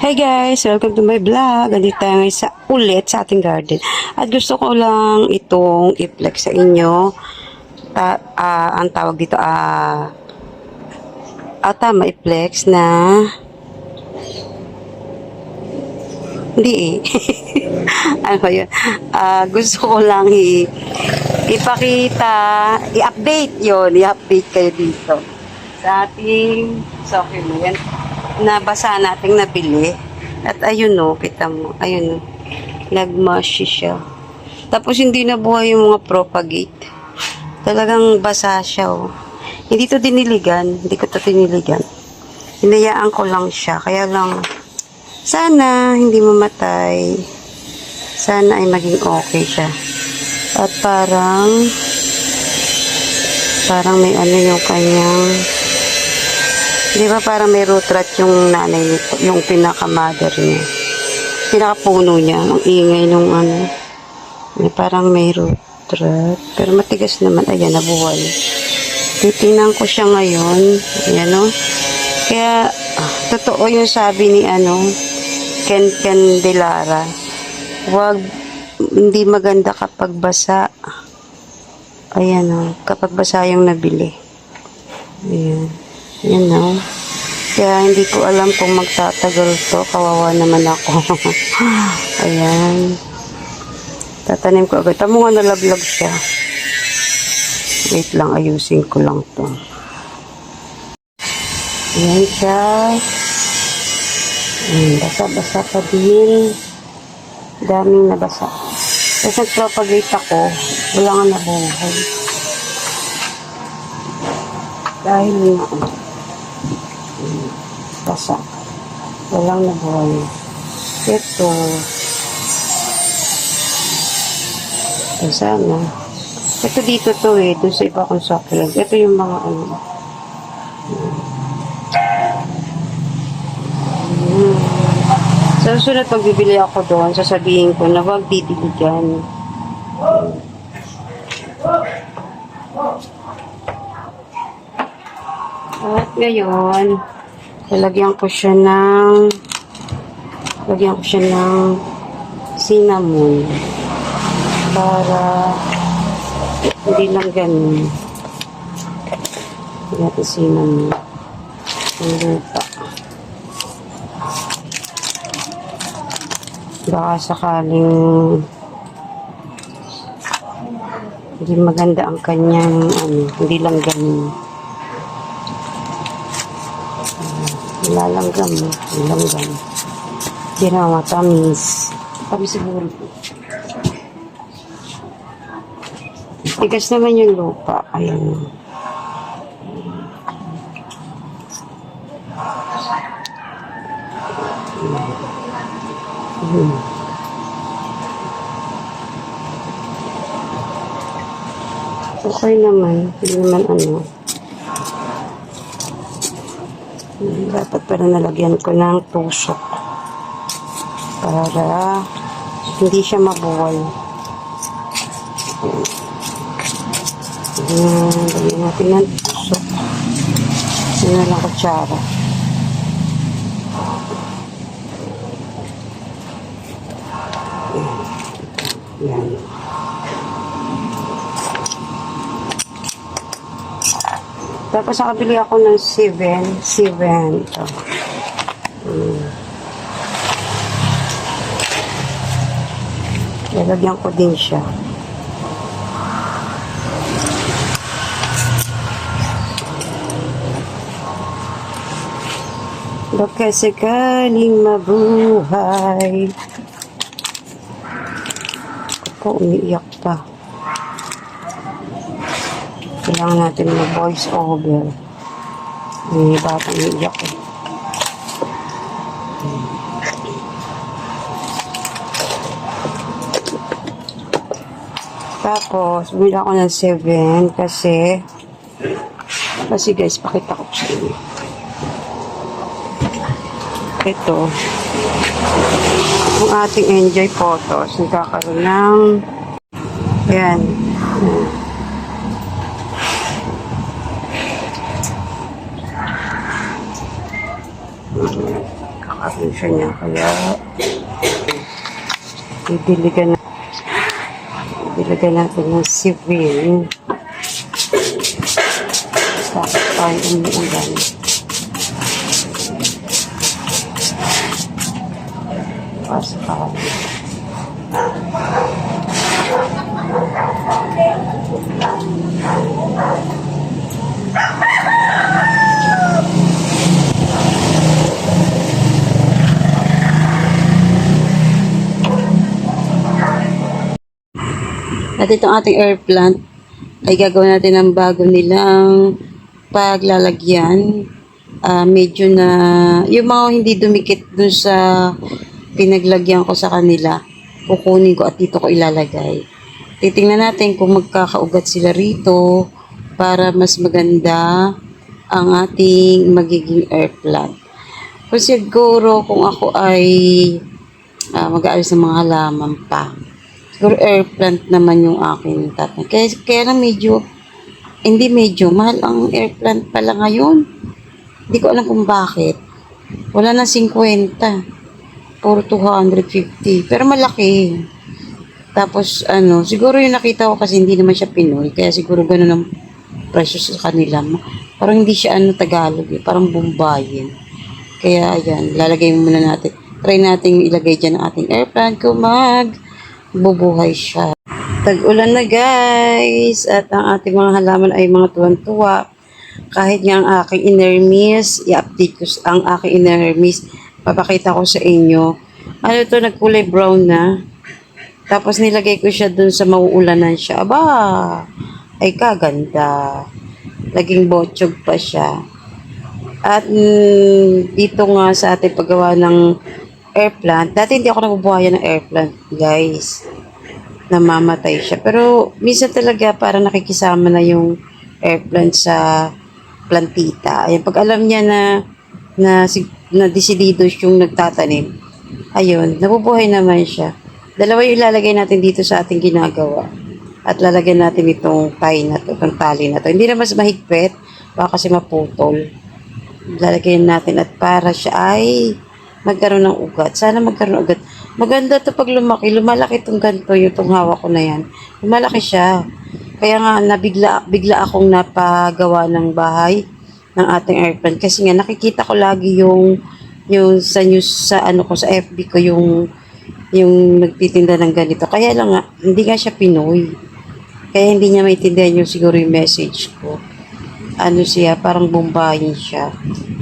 Hey guys! Welcome to my vlog. Andito tayo ngayon ulit sa ating garden. At gusto ko lang itong i-flex sa inyo. Ang tawag dito, tama, i-flex na hindi ano ba yun? Gusto ko lang ipakita, i-update yun. I-update kayo dito sa ating supplement na basa nating nabili. At ayun o, kita mo, ayun o, nagmushy siya. Tapos hindi nabuhay yung mga propagate. Talagang basa siya o. Hindi to diniligan, hindi ko to diniligan. Hinayaan ko lang siya, kaya lang sana hindi mamatay. Sana ay maging okay siya. At parang may ano yung kanyang, di ba parang may root rot yung nanay nito, yung pinaka-mother niya. Pinaka-puno niya, ang ingay nung ano. Parang may root rot. Pero matigas naman, ayan, nabuhay. Titingnan ko siya ngayon. Ayan o. Kaya, totoo yung sabi ni Ken Candelara. Hindi maganda kapag basa. Ayan o, kapag basa yung nabili. Ayan. Yan na. Kaya hindi ko alam kung magtatagal to. Kawawa naman ako. Ayan. Tatanim ko agad. Tamo nga nalaglag siya. Wait lang. Ayusin ko lang to. Ayan siya. Basa-basa pa din. Daming nabasa. Tapos nag-propagate ako. Wala nga nabuhay. Dahil nga basa. Walang nabuhay. Ito. Sana. Ito dito to eh. Doon sa iba kong succulent. Ito yung mga Sa susunod pag bibili ako doon, sasabihin ko na wag didiligan. At ngayon, lagyan ko siya ng cinnamon para hindi lang ganun. Lagyan natin cinnamon ng lupa. Baka sakaling hindi maganda ang kanyang hindi lang ganun. Nilalanggam. Hindi na matamis. Tamis siguro. Tigas naman yung lupa. Ayan. Okay naman. Hindi naman dapat pala nalagyan ko ng tusok para hindi siya mabuwal. Lagyan natin ng tusok. Yun na lang kutsara. Yan. Tapos nakabili ako ng Seven. Ito. Lalagyan ko din siya. Baka sakaling mabuhay. Ako, umiiyak pa. Kailangan natin mag-voice over. May batang iiyak eh. Tapos, bumili ako ng 7 kasi guys, pakita ko sa inyo. Ito. Ang ating enjoy photos. Nagkakaroon ng yan. napaka-siya niya. Kaya, didiligan natin ng sibin. Bakit tayo umuulan? Pasok ako. At itong ating air plant ay gagawin natin ng bago nilang paglalagyan. Medyo na yung mga hindi dumikit dun sa pinaglagyan ko sa kanila, kukunin ko at dito ko ilalagay. Titingnan natin kung magkakaugat sila rito para mas maganda ang ating magiging air plant. Kung siguro kung ako ay mag-aalis ng mga halaman pa, siguro air plant naman yung aking tatay. Kaya lang medyo mahal ang air plant pala ngayon. Hindi ko alam kung bakit. Wala na 50. Puro 250. Pero malaki. Tapos, siguro yung nakita ko kasi hindi naman siya Pinoy. Kaya siguro ganun ang presyo sa kanila. Parang hindi siya Tagalog eh. Parang Bombayin. Kaya, ayan. Lalagay muna natin. Try natin ilagay dyan ang ating air plant kung bubuhay siya. Tag-ulan na guys. At ang ating mga halaman ay mga tuwan-tuwa. Kahit nga ang aking inermis, i-update ko ang aking inermis. Papakita ko sa inyo. Nagkulay brown na. Tapos nilagay ko siya dun sa mauulanan siya. Aba, ay kaganda. Laging botsog pa siya. At dito nga sa ating paggawa ng air plant. Dati hindi ako nabubuhayan ng air plant, guys. Namamatay siya. Pero minsan talaga para nakikisama na yung air plant sa plantita. Ayan, pag alam niya na desidido yung nagtatanim, ayun, nabubuhay naman siya. Dalawa yung ilalagay natin dito sa ating ginagawa. At lalagyan natin itong tie na to, itong tali na to. Hindi na mas mahigpit, baka kasi maputol. Lalagyan natin at para siya ay magkaroon ng ugat. Sana magkaroon ng ugat. Maganda to pag lumaki. Lumalaki itong ganito, yung hawak ko na yan. Lumalaki siya. Kaya nga, bigla akong napagawa ng bahay ng ating air plant. Kasi nga, nakikita ko lagi yung sa news, sa FB ko, yung nagtitinda ng ganito. Kaya lang nga, hindi nga siya Pinoy. Kaya hindi niya maintindihan yung siguro yung message ko. Siya, parang Bombayin siya.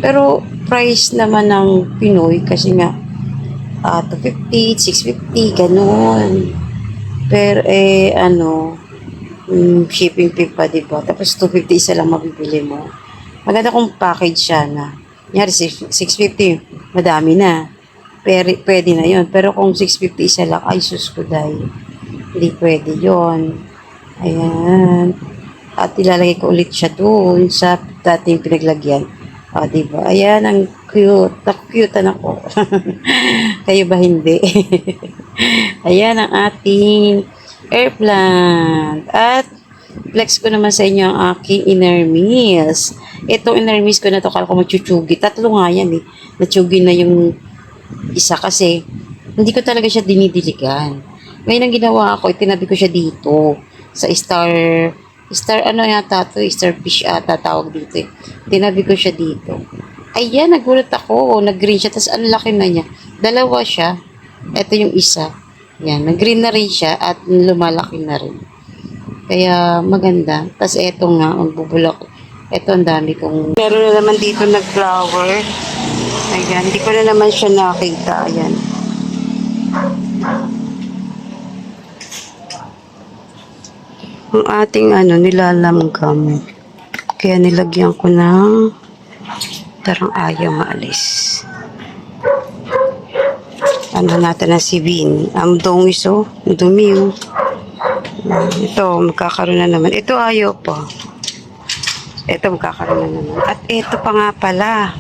Pero, price naman ng Pinoy, kasi nga, 250, 650, ganun. Pero, shipping fee pa, diba? Tapos, 250 isa lang mabibili mo. Maganda kung package siya na. Nyari, 650, madami na. Pero, pwede na yon. Pero kung 650 isa lang, ay sus ko dahil. Hindi pwede yon. Ayan. At ilalagay ko ulit siya doon sa dating pinaglagyan. Diba? Ayan, ang cute. Cute na ako. Kayo ba hindi? Ayan ang ating air plant. At flex ko naman sa inyo ang aking inermis. Itong inermis ko na to, kala ko magchuchugi. 3 nga yan eh. Natsugi na yung isa kasi hindi ko talaga siya dinidiligan. Ngayon ang ginawa ko, itinabi ko siya dito sa star yata to, starfish ata tawag dito eh. Tinabi ko siya dito. Ayan, nagulat ako. Nag-green siya, tapos ang laki na niya. 2 siya. Ito yung isa. Yan, nag-green na rin siya at lumalaki na rin. Kaya maganda. Tapos eto nga, magbubulok. Eto ang dami kong... Meron na naman dito nag-flower. Ayan, hindi ko na naman siya nakita. Ayan. Ang ating nilalamgam. Kaya nilagyan ko ng tarang ayaw maalis. Natin na sibin. Ang dungis oh. Ang dumi oh. Ito, magkakaroon na naman. Ito ayaw pa. Ito, magkakaroon na naman. At ito pa nga pala.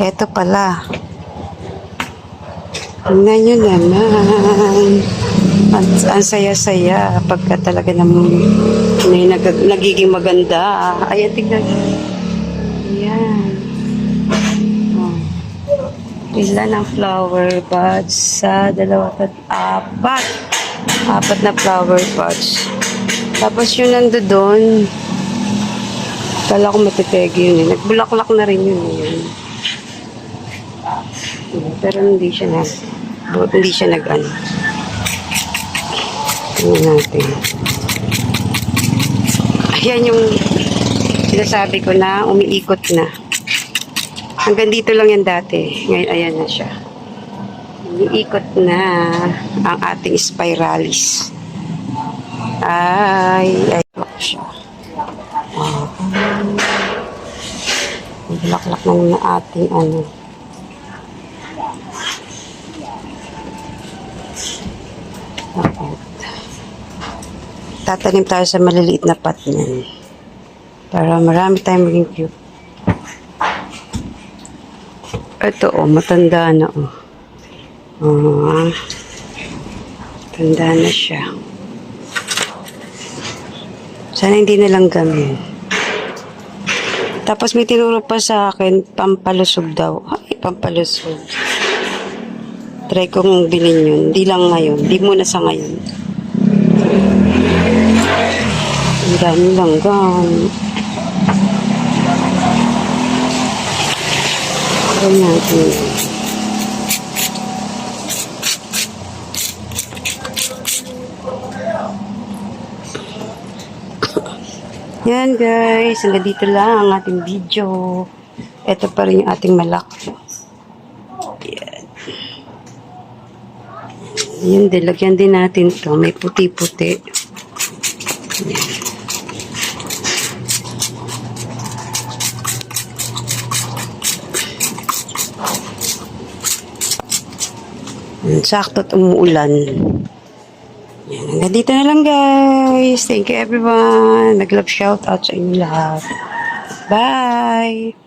Ito pala. Tingnan nyo naman. Ang saya-saya pagka talaga naman nagiging maganda. Ayan, tingnan nyo. Ayan. Oh. Pila ng flower buds sa 2 at 4. 4 na flower buds. Tapos yun doon. Kala ko matitegi yun eh. Nagbulaklak na rin yun eh. Pero hindi siya nag-ano. Tingnan natin. Ayan yung sinasabi ko na umiikot na. Hanggang dito lang yan dati. Ngayon, ayan na siya. Umiikot na ang ating spiralis. Ay, siya. Bulaklak na ng ating ano. Tatanim tayo sa maliliit na pot niyan. Para marami tayong maging cute. Ito matanda na tanda na siya. Sana hindi na lang gamin. Tapos may tinuro pa sa akin, pampalusog daw. Ay, pampalusog. Try kong bilhin yun. Di lang ngayon. Di muna sa ngayon. Ang dami lang Try natin. Yan guys, hanggang dito lang ang ating video. Ito pa rin yung ating malaki. Yan. Yan din, lagyan din natin to. May puti-puti. Yan. Sakto at umuulan. Yan. Hanggang dito na lang guys. Thank you everyone. Nag-love shout out sa inyo lahat. Bye!